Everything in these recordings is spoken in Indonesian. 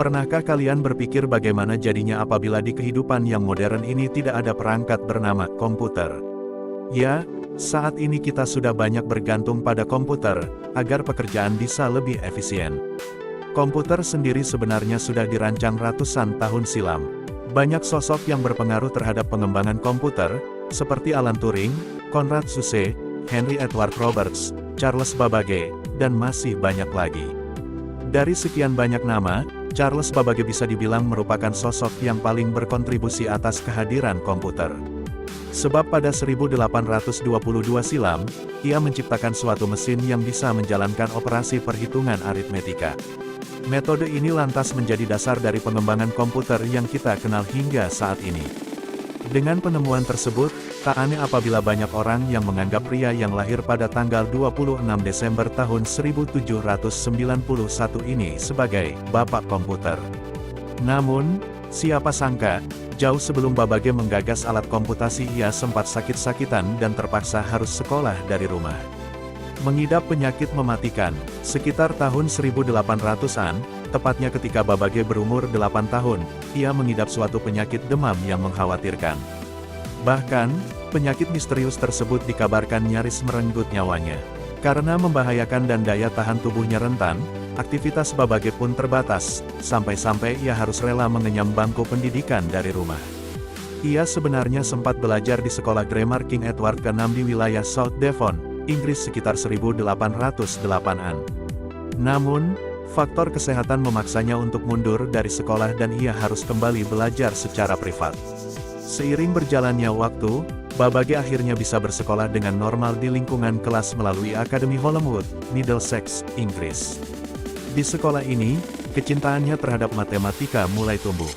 Pernahkah kalian berpikir bagaimana jadinya apabila di kehidupan yang modern ini tidak ada perangkat bernama komputer? Ya, saat ini kita sudah banyak bergantung pada komputer, agar pekerjaan bisa lebih efisien. Komputer sendiri sebenarnya sudah dirancang ratusan tahun silam. Banyak sosok yang berpengaruh terhadap pengembangan komputer, seperti Alan Turing, Konrad Zuse, Henry Edward Roberts, Charles Babbage, dan masih banyak lagi. Dari sekian banyak nama, Charles Babbage bisa dibilang merupakan sosok yang paling berkontribusi atas kehadiran komputer. Sebab pada 1822 silam, ia menciptakan suatu mesin yang bisa menjalankan operasi perhitungan aritmetika. Metode ini lantas menjadi dasar dari pengembangan komputer yang kita kenal hingga saat ini. Dengan penemuan tersebut, tak aneh apabila banyak orang yang menganggap pria yang lahir pada tanggal 26 Desember tahun 1791 ini sebagai Bapak Komputer. Namun, siapa sangka, jauh sebelum Babbage menggagas alat komputasi ia sempat sakit-sakitan dan terpaksa harus sekolah dari rumah. Mengidap penyakit mematikan, sekitar tahun 1800-an, tepatnya ketika Babbage berumur 8 tahun, ia mengidap suatu penyakit demam yang mengkhawatirkan. Bahkan, penyakit misterius tersebut dikabarkan nyaris merenggut nyawanya. Karena membahayakan dan daya tahan tubuhnya rentan, aktivitas Babbage pun terbatas, sampai-sampai ia harus rela mengenyam bangku pendidikan dari rumah. Ia sebenarnya sempat belajar di sekolah grammar King Edward ke-6 di wilayah South Devon, Inggris sekitar 1808-an. Namun, faktor kesehatan memaksanya untuk mundur dari sekolah dan ia harus kembali belajar secara privat. Seiring berjalannya waktu, Babbage akhirnya bisa bersekolah dengan normal di lingkungan kelas melalui Akademi Holyrood, Middlesex, Inggris. Di sekolah ini, kecintaannya terhadap matematika mulai tumbuh.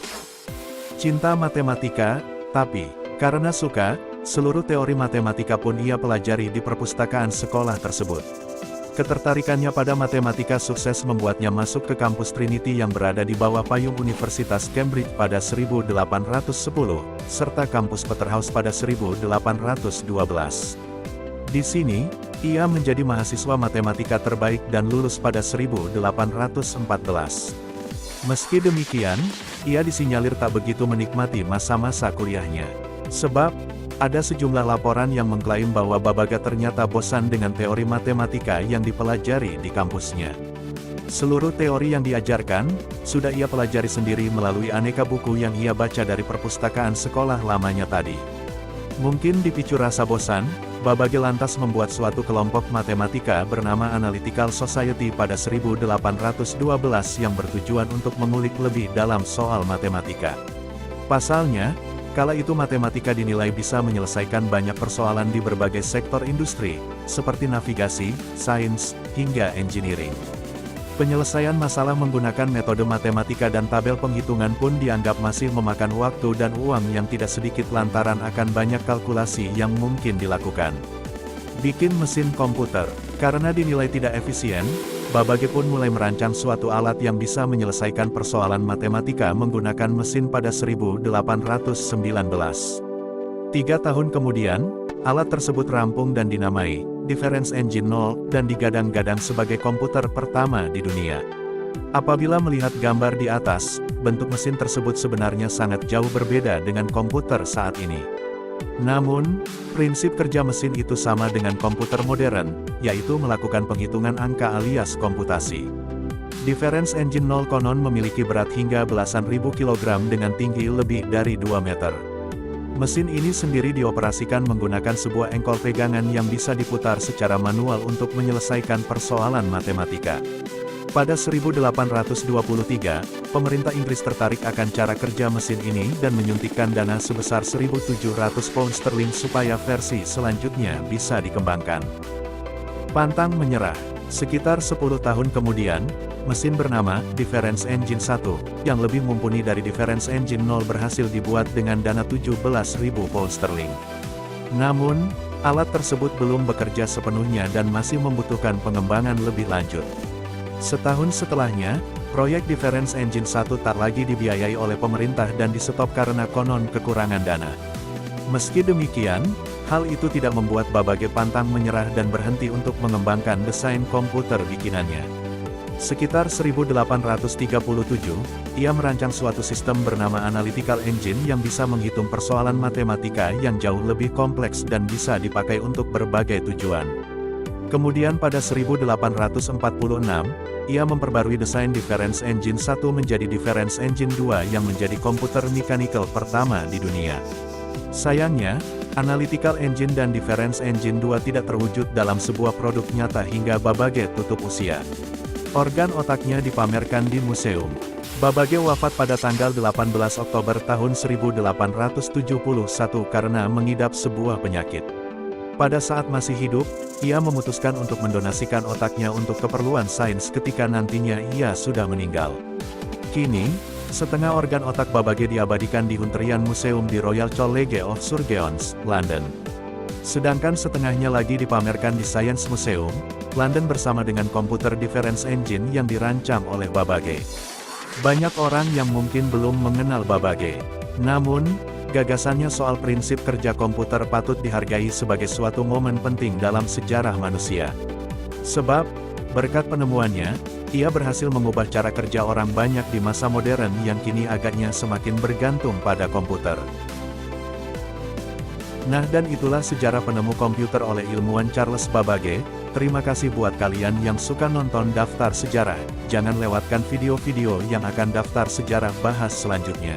Cinta matematika, tapi, karena suka, seluruh teori matematika pun ia pelajari di perpustakaan sekolah tersebut. Ketertarikannya pada matematika sukses membuatnya masuk ke kampus Trinity yang berada di bawah payung Universitas Cambridge pada 1810, serta kampus Peterhouse pada 1812. Di sini, ia menjadi mahasiswa matematika terbaik dan lulus pada 1814. Meski demikian, ia disinyalir tak begitu menikmati masa-masa kuliahnya. Sebab, ada sejumlah laporan yang mengklaim bahwa Babbage ternyata bosan dengan teori matematika yang dipelajari di kampusnya. Seluruh teori yang diajarkan, sudah ia pelajari sendiri melalui aneka buku yang ia baca dari perpustakaan sekolah lamanya tadi. Mungkin dipicu rasa bosan, Babbage lantas membuat suatu kelompok matematika bernama Analytical Society pada 1812 yang bertujuan untuk mengulik lebih dalam soal matematika. Pasalnya, kala itu matematika dinilai bisa menyelesaikan banyak persoalan di berbagai sektor industri, seperti navigasi, sains, hingga engineering. Penyelesaian masalah menggunakan metode matematika dan tabel penghitungan pun dianggap masih memakan waktu dan uang yang tidak sedikit lantaran akan banyak kalkulasi yang mungkin dilakukan. Bikin mesin komputer, karena dinilai tidak efisien, Babbage pun mulai merancang suatu alat yang bisa menyelesaikan persoalan matematika menggunakan mesin pada 1819. 3 tahun kemudian, alat tersebut rampung dan dinamai Difference Engine 0 dan digadang-gadang sebagai komputer pertama di dunia. Apabila melihat gambar di atas, bentuk mesin tersebut sebenarnya sangat jauh berbeda dengan komputer saat ini. Namun, prinsip kerja mesin itu sama dengan komputer modern, yaitu melakukan penghitungan angka alias komputasi. Difference Engine 0 konon memiliki berat hingga belasan ribu kilogram dengan tinggi lebih dari 2 meter. Mesin ini sendiri dioperasikan menggunakan sebuah engkol pegangan yang bisa diputar secara manual untuk menyelesaikan persoalan matematika. Pada 1823, pemerintah Inggris tertarik akan cara kerja mesin ini dan menyuntikkan dana sebesar 1.700 pound sterling supaya versi selanjutnya bisa dikembangkan. Pantang menyerah. Sekitar 10 tahun kemudian, mesin bernama Difference Engine 1, yang lebih mumpuni dari Difference Engine 0 berhasil dibuat dengan dana 17.000 pound sterling. Namun, alat tersebut belum bekerja sepenuhnya dan masih membutuhkan pengembangan lebih lanjut. Setahun setelahnya, proyek Difference Engine 1 tak lagi dibiayai oleh pemerintah dan di-stop karena konon kekurangan dana. Meski demikian, hal itu tidak membuat Babbage pantang menyerah dan berhenti untuk mengembangkan desain komputer bikinannya. Sekitar 1837, ia merancang suatu sistem bernama Analytical Engine yang bisa menghitung persoalan matematika yang jauh lebih kompleks dan bisa dipakai untuk berbagai tujuan. Kemudian pada 1846, ia memperbarui desain Difference Engine 1 menjadi Difference Engine 2 yang menjadi komputer mechanical pertama di dunia. Sayangnya, Analytical Engine dan Difference Engine 2 tidak terwujud dalam sebuah produk nyata hingga Babbage tutup usia. Organ otaknya dipamerkan di museum. Babbage wafat pada tanggal 18 Oktober tahun 1871 karena mengidap sebuah penyakit. Pada saat masih hidup, ia memutuskan untuk mendonasikan otaknya untuk keperluan sains ketika nantinya ia sudah meninggal. Kini, setengah organ otak Babbage diabadikan di Hunterian Museum di Royal College of Surgeons, London. Sedangkan setengahnya lagi dipamerkan di Science Museum, London bersama dengan komputer Difference Engine yang dirancang oleh Babbage. Banyak orang yang mungkin belum mengenal Babbage. Namun, gagasannya soal prinsip kerja komputer patut dihargai sebagai suatu momen penting dalam sejarah manusia. Sebab, berkat penemuannya, ia berhasil mengubah cara kerja orang banyak di masa modern yang kini agaknya semakin bergantung pada komputer. Nah, dan itulah sejarah penemu komputer oleh ilmuwan Charles Babbage. Terima kasih buat kalian yang suka nonton Daftar Sejarah. Jangan lewatkan video-video yang akan Daftar Sejarah bahas selanjutnya.